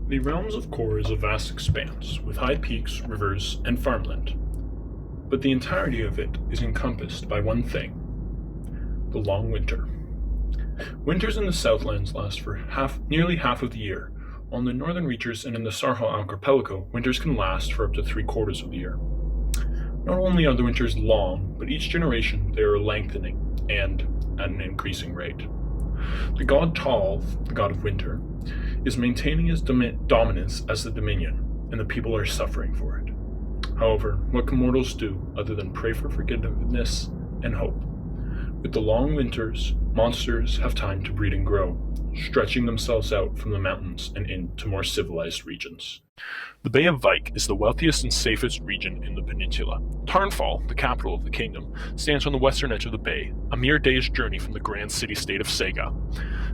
The Realms of Kohr is a vast expanse, with high peaks, rivers, and farmland. But the entirety of it is encompassed by one thing: the long winter. Winters in the Southlands last for nearly half of the year, while in the northern reaches and in the Sarhal archipelago, winters can last for up to 3/4 of the year. Not only are the winters long, but each generation they are lengthening, and at an increasing rate. The god Talv, the god of winter, is maintaining his dominance as the dominion, and the people are suffering for it. However, what can mortals do other than pray for forgiveness and hope? With the long winters, monsters have time to breed and grow, stretching themselves out from the mountains and into more civilized regions. The Bay of Vike is the wealthiest and safest region in the peninsula. Tarnfall, the capital of the kingdom, stands on the western edge of the bay, a mere day's journey from the grand city-state of Sega.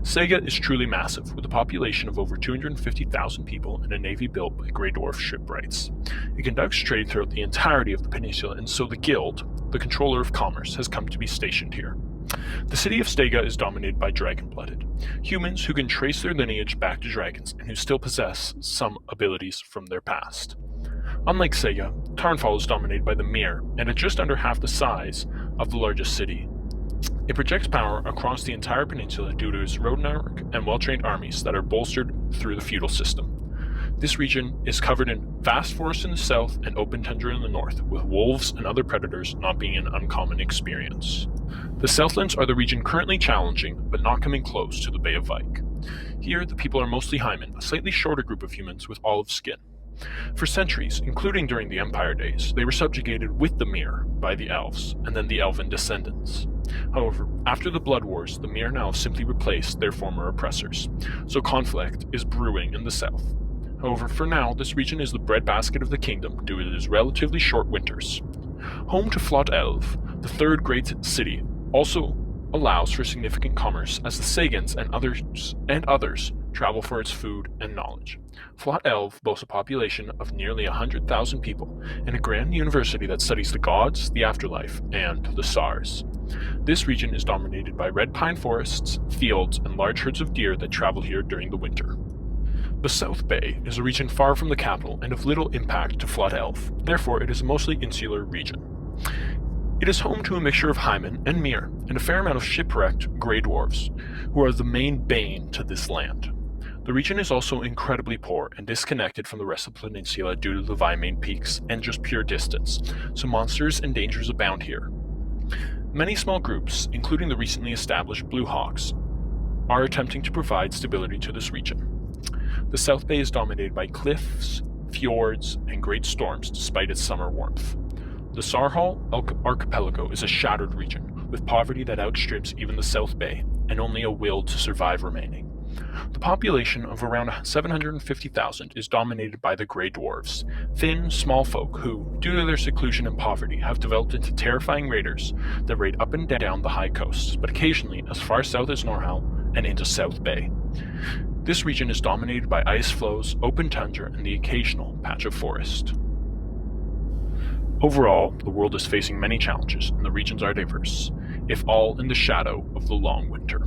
Sega is truly massive, with a population of over 250,000 people and a navy built by Grey Dwarf shipwrights. It conducts trade throughout the entirety of the peninsula, and so the Guild, the controller of commerce, has come to be stationed here. The city of Stega is dominated by dragon-blooded, humans who can trace their lineage back to dragons and who still possess some abilities from their past. Unlike Sega, Tarnfall is dominated by the Mir, and at just under half the size of the largest city. It projects power across the entire peninsula due to its road network and well-trained armies that are bolstered through the feudal system. This region is covered in vast forests in the south and open tundra in the north, with wolves and other predators not being an uncommon experience. The Southlands are the region currently challenging, but not coming close to the Bay of Vike. Here, the people are mostly Hyman, a slightly shorter group of humans with olive skin. For centuries, including during the Empire days, they were subjugated with the Mir by the Elves, and then the Elven descendants. However, after the Blood Wars, the Mir now have simply replaced their former oppressors, so conflict is brewing in the south. However, for now, this region is the breadbasket of the kingdom due to its relatively short winters. Home to Flot Elv, the third great city, also allows for significant commerce as the Sagans and others travel for its food and knowledge. Flot Elv boasts a population of nearly 100,000 people and a grand university that studies the gods, the afterlife, and the stars. This region is dominated by red pine forests, fields, and large herds of deer that travel here during the winter. The South Bay is a region far from the capital and of little impact to Flot Elf, therefore it is a mostly insular region. It is home to a mixture of Hyman and Mir, and a fair amount of shipwrecked Grey Dwarfs, who are the main bane to this land. The region is also incredibly poor and disconnected from the rest of the peninsula due to the Vimain peaks and just pure distance, so monsters and dangers abound here. Many small groups, including the recently established Blue Hawks, are attempting to provide stability to this region. The South Bay is dominated by cliffs, fjords, and great storms despite its summer warmth. The Sarhal archipelago is a shattered region, with poverty that outstrips even the South Bay, and only a will to survive remaining. The population of around 750,000 is dominated by the Grey Dwarves, thin, small folk who, due to their seclusion and poverty, have developed into terrifying raiders that raid up and down the high coasts, but occasionally as far south as Norhal and into South Bay. This region is dominated by ice flows, open tundra, and the occasional patch of forest. Overall, the world is facing many challenges, and the regions are diverse, if all in the shadow of the long winter.